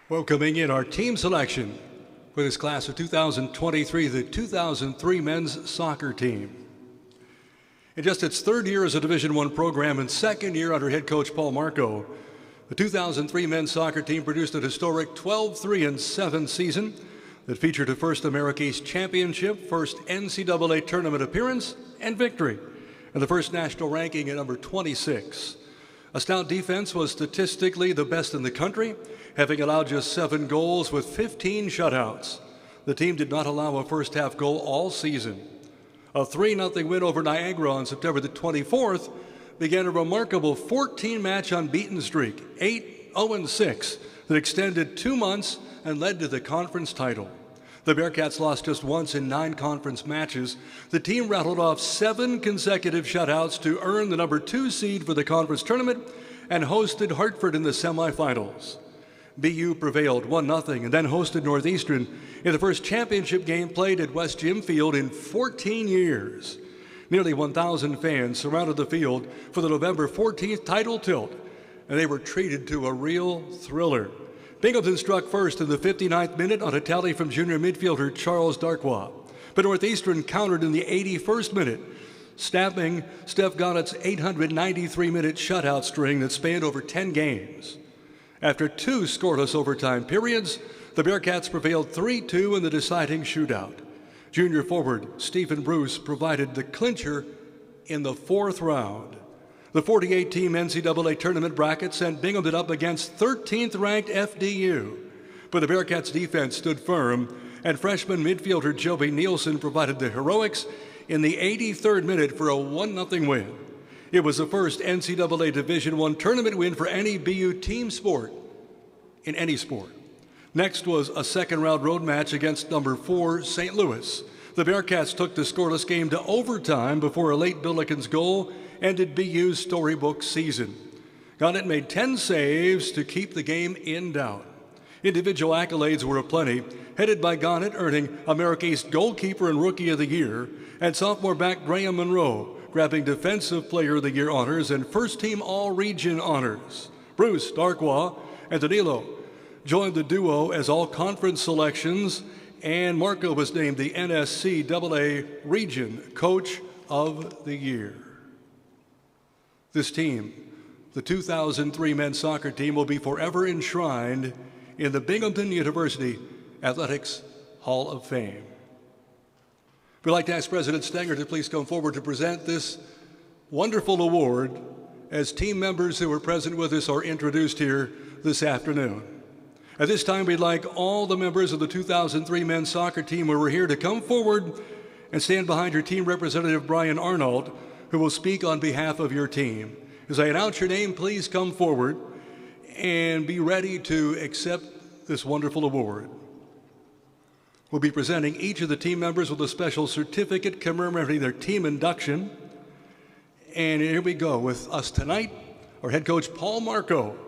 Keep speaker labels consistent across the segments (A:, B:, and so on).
A: Welcoming in our team selection for this class of 2023, the 2003 men's soccer team. In just its third year as a Division I program and second year under head coach Paul Marco, the 2003 men's soccer team produced a historic 12-3-7 season that featured a first America East championship, first NCAA tournament appearance, and victory, and the first national ranking at number 26. A stout defense was statistically the best in the country, having allowed just 7 goals with 15 shutouts. The team did not allow a first-half goal all season. A 3-0 win over Niagara on September the 24th began a remarkable 14-match unbeaten streak, 8-0-6, that extended 2 months and led to the conference title. The Bearcats lost just once in 9 conference matches. The team rattled off 7 consecutive shutouts to earn the number 2 seed for the conference tournament and hosted Hartford in the semifinals. BU prevailed 1-0 and then hosted Northeastern in the first championship game played at West Gym Field in 14 years. Nearly 1,000 fans surrounded the field for the November 14th title tilt, and they were treated to a real thriller. Binghamton struck first in the 59th minute on a tally from junior midfielder Charles Darkwa, but Northeastern countered in the 81st minute, snapping Steph Gonnett's 893-minute shutout string that spanned over 10 games. After 2 scoreless overtime periods, the Bearcats prevailed 3-2 in the deciding shootout. Junior forward Stephen Bruce provided the clincher in the 4th round. The 48-team NCAA tournament bracket sent Binghamton up against 13th-ranked FDU, but the Bearcats' defense stood firm, and freshman midfielder Joby Nielsen provided the heroics in the 83rd minute for a 1-0 win. It was the first NCAA Division I tournament win for any BU team sport in any sport. Next was a second-round road match against number 4 St. Louis. The Bearcats took the scoreless game to overtime before a late Billikens goal ended BU's storybook season. Gonnett made 10 saves to keep the game in doubt. Individual accolades were aplenty, headed by Gonnett earning America East Goalkeeper and Rookie of the Year, and sophomore back Graham Monroe grabbing Defensive Player of the Year honors and First-Team All-Region honors. Bruce, Darkwa, and Danilo joined the duo as all-conference selections, and Marco was named the NSCAA Region Coach of the Year. This team, the 2003 men's soccer team, will be forever enshrined in the Binghamton University Athletics Hall of Fame. We'd like to ask President Stenger to please come forward to present this wonderful award as team members who were present with us are introduced here this afternoon. At this time, we'd like all the members of the 2003 men's soccer team who were here to come forward and stand behind your team representative, Brian Arnold, who will speak on behalf of your team. As I announce your name, please come forward and be ready to accept this wonderful award. We'll be presenting each of the team members with a special certificate commemorating their team induction. And here we go with us tonight, our head coach, Paul Marco.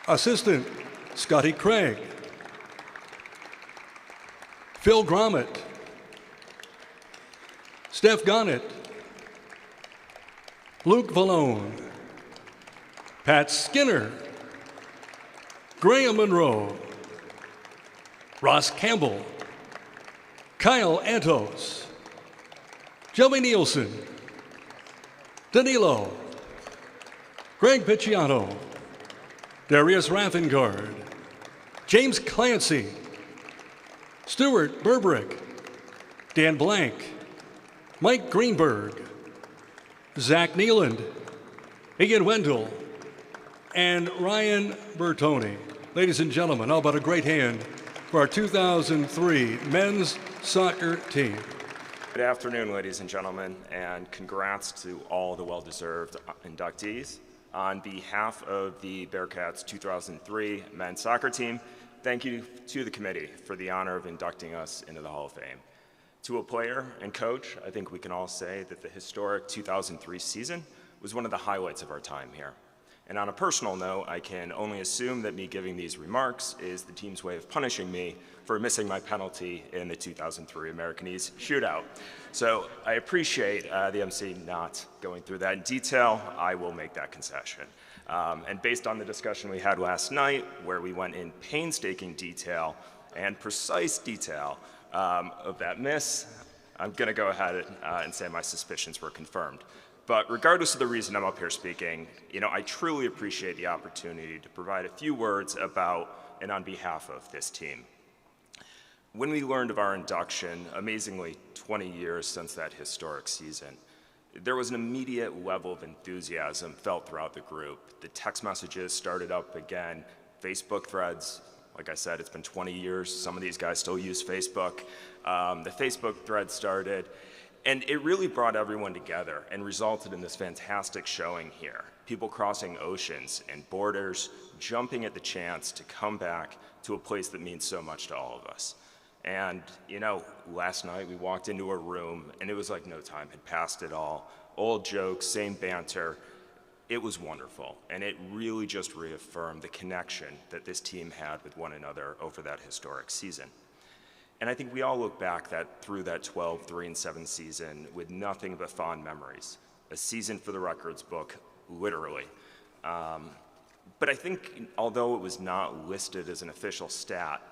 A: Assistant, Scotty Craig. Phil Grommet. Steph Gonnett. Luke Vallone. Pat Skinner. Graham Monroe. Ross Campbell. Kyle Antos. Joey Nielsen. Danilo. Greg Picciano. Darius Raffengard. James Clancy. Stuart Burbrick. Dan Blank. Mike Greenberg. Zach Nealand. Ian Wendell. And Ryan Bertoni. Ladies and gentlemen, how about a great hand for our 2003 men's soccer team.
B: Good afternoon, ladies and gentlemen, and congrats to all the well-deserved inductees. On behalf of the Bearcats 2003 men's soccer team, thank you to the committee for the honor of inducting us into the Hall of Fame. To a player and coach, I think we can all say that the historic 2003 season was one of the highlights of our time here. And on a personal note, I can only assume that me giving these remarks is the team's way of punishing me for missing my penalty in the 2003 American East shootout. So I appreciate the MC not going through that in detail. I will make that concession. And based on the discussion we had last night, where we went in painstaking detail and precise detail of that miss, I'm going to go ahead and say my suspicions were confirmed. But regardless of the reason I'm up here speaking, I truly appreciate the opportunity to provide a few words about and on behalf of this team. When we learned of our induction, amazingly 20 years since that historic season, there was an immediate level of enthusiasm felt throughout the group. The text messages started up again, Facebook threads. Like I said, it's been 20 years. Some of these guys still use Facebook. The Facebook thread started, and it really brought everyone together and resulted in this fantastic showing here. People crossing oceans and borders, jumping at the chance to come back to a place that means so much to all of us. And, last night we walked into a room, and it was like no time had passed at all. Old jokes, same banter. It was wonderful, and it really just reaffirmed the connection that this team had with one another over that historic season. And I think we all look back through that 12, 3-7 season with nothing but fond memories. A season for the records book, literally. But I think although it was not listed as an official stat,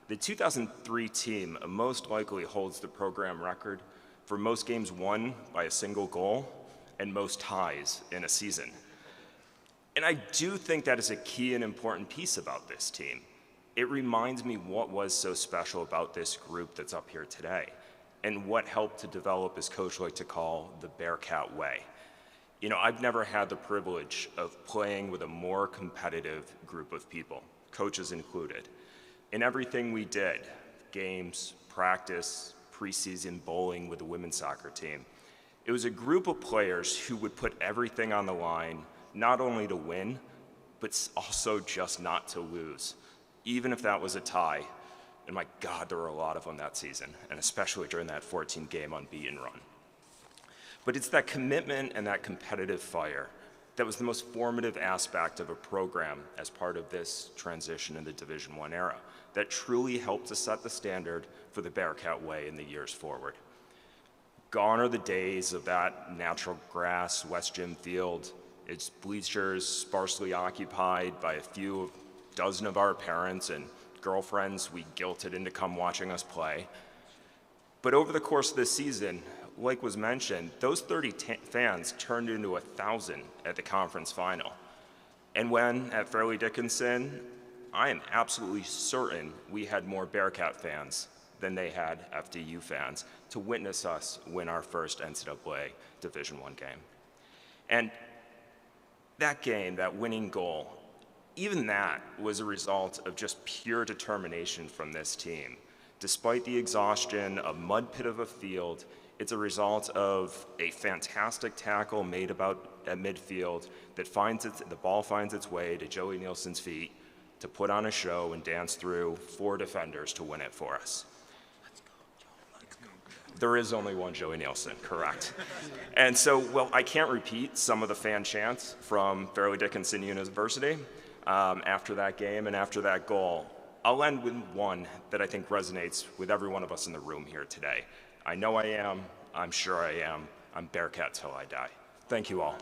B: the 2003 team most likely holds the program record for most games won by a single goal and most ties in a season. And I do think that is a key and important piece about this team. It reminds me what was so special about this group that's up here today and what helped to develop, as Coach liked to call, the Bearcat way. I've never had the privilege of playing with a more competitive group of people, coaches included. In everything we did, games, practice, preseason bowling with the women's soccer team, it was a group of players who would put everything on the line, not only to win, but also just not to lose, even if that was a tie. And my God, there were a lot of them that season, and especially during that 14-game unbeaten run. But it's that commitment and that competitive fire that was the most formative aspect of a program as part of this transition in the Division I era that truly helped to set the standard for the Bearcat way in the years forward. Gone are the days of that natural grass West Gym field, its bleachers sparsely occupied by a few dozen of our parents and girlfriends we guilted into come watching us play. But over the course of this season, like was mentioned, those 30 fans turned into 1,000 at the conference final. And when at Fairleigh Dickinson, I am absolutely certain we had more Bearcat fans than they had FDU fans to witness us win our first NCAA Division I game. And that game, that winning goal, even that was a result of just pure determination from this team. Despite the exhaustion, a mud pit of a field, it's a result of a fantastic tackle made about at midfield that the ball finds its way to Joey Nielsen's feet to put on a show and dance through 4 defenders to win it for us. There is only one Joey Nielsen, correct. And so, I can't repeat some of the fan chants from Fairleigh Dickinson University after that game and after that goal. I'll end with one that I think resonates with every one of us in the room here today. I know I am, I'm sure I am, I'm Bearcat till I die. Thank you all.